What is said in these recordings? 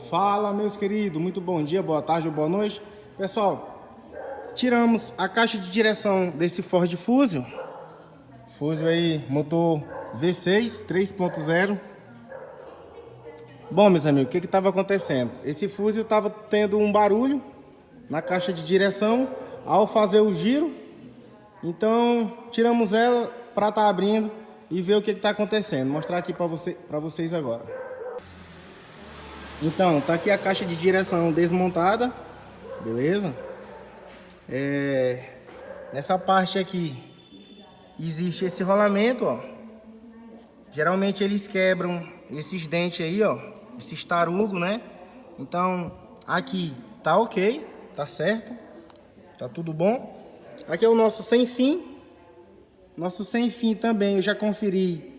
Fala, meus queridos, muito bom dia, boa tarde ou boa noite. Pessoal, tiramos a caixa de direção desse Ford Fusion. Fusion aí, motor V6 3.0. Bom, meus amigos, o que estava acontecendo? Esse Fusion estava tendo um barulho na caixa de direção ao fazer o giro. Então, tiramos ela para estar abrindo e ver o que está acontecendo. Vou mostrar aqui para vocês agora. Então, tá aqui a caixa de direção desmontada, beleza? Nessa parte aqui existe esse rolamento, ó. Geralmente eles quebram esses dentes aí, ó, esses tarugos, né? Então, aqui tá ok, tá certo, tá tudo bom. Aqui é o nosso sem fim. Nosso sem fim também eu já conferi.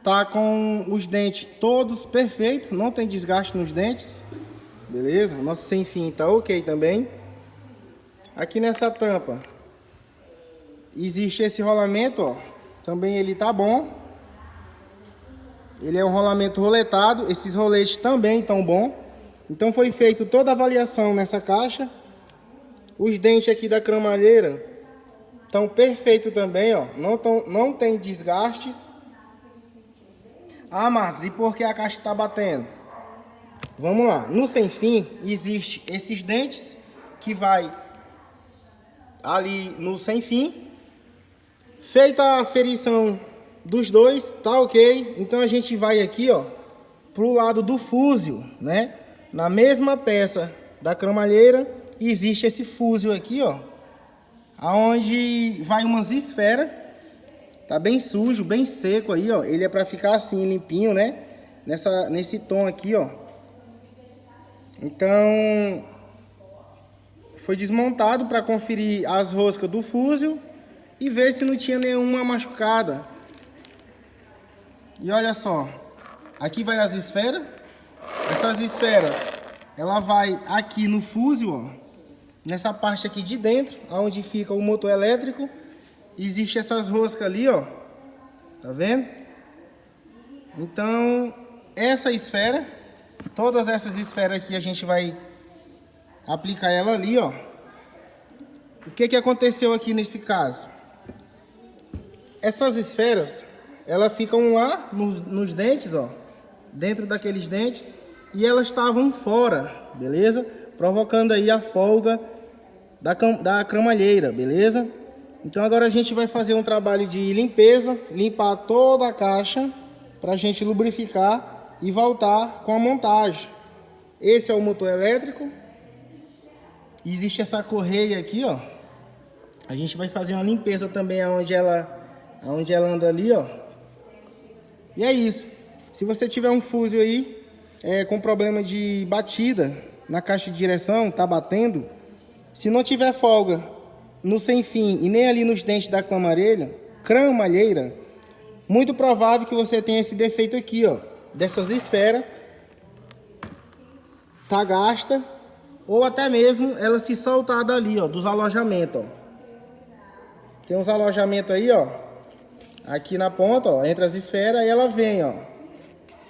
Tá com os dentes todos perfeitos, não tem desgaste nos dentes, beleza? Nosso sem fim tá ok também. Aqui nessa tampa existe esse rolamento, ó. Também ele tá bom. Ele é um rolamento roletado, esses roletes também estão bom. Então foi feito toda a avaliação nessa caixa. Os dentes aqui da cremalheira estão perfeitos também, ó. Não tem desgastes. Ah, Marcos, e por que a caixa está batendo? Vamos lá. No sem fim, existe esses dentes que vai ali no sem fim. Feita a aferição dos dois, tá ok. Então a gente vai aqui, ó, pro lado do fúsio, né? Na mesma peça da cremalheira, existe esse fúsio aqui, ó, aonde vai umas esferas. Tá bem sujo, bem seco aí, ó. Ele é para ficar assim, limpinho, né? Nesse tom aqui, ó. Então, foi desmontado para conferir as roscas do fúsio e ver se não tinha nenhuma machucada. E olha só, aqui vai as esferas. Essas esferas, ela vai aqui no fúsio, ó. Nessa parte aqui de dentro, onde fica o motor elétrico. Existe essas roscas ali, ó. Tá vendo? Então, essa esfera, todas essas esferas aqui a gente vai aplicar ela ali, ó. O que aconteceu aqui nesse caso? Essas esferas, elas ficam lá nos dentes, ó. Dentro daqueles dentes. E elas estavam fora, beleza? Provocando aí a folga da cremalheira, beleza? Então agora a gente vai fazer um trabalho de limpeza, limpar toda a caixa para a gente lubrificar e voltar com a montagem. Esse é o motor elétrico. Existe essa correia aqui, ó. A gente vai fazer uma limpeza também aonde ela anda ali, ó. E é isso. Se você tiver um fúsio aí com problema de batida na caixa de direção, tá batendo, se não tiver folga no sem fim e nem ali nos dentes da cremalheira, muito provável que você tenha esse defeito aqui, ó, dessas esferas, tá gasta, ou até mesmo ela se soltar dali, ó, dos alojamentos, ó. Tem uns alojamentos aí, ó, aqui na ponta, ó, entre as esferas, e ela vem, ó,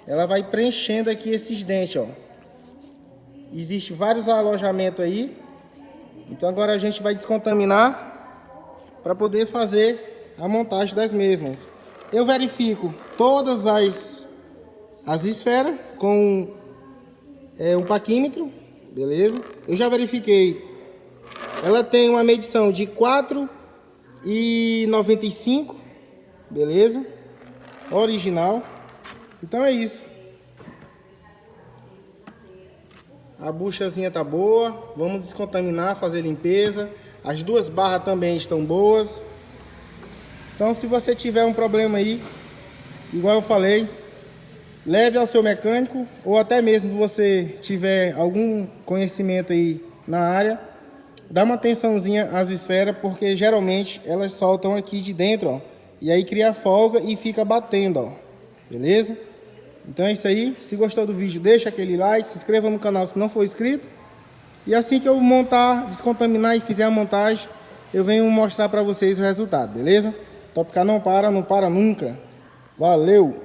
ela vai preenchendo aqui esses dentes, ó. Existe vários alojamentos aí. Então agora a gente vai descontaminar para poder fazer a montagem das mesmas. Eu verifico todas as esferas com um paquímetro, beleza? Eu já verifiquei. Ela tem uma medição de 4,95, beleza? Original. Então é isso. A buchazinha tá boa, vamos descontaminar, fazer limpeza. As duas barras também estão boas. Então se você tiver um problema aí, igual eu falei, leve ao seu mecânico, ou até mesmo se você tiver algum conhecimento aí na área, dá uma atençãozinha às esferas, porque geralmente elas soltam aqui de dentro, ó. E aí cria folga e fica batendo, ó. Beleza? Então é isso aí. Se gostou do vídeo, deixa aquele like, se inscreva no canal se não for inscrito. E assim que eu montar, descontaminar e fizer a montagem, eu venho mostrar para vocês o resultado, beleza? Top Car não para nunca. Valeu!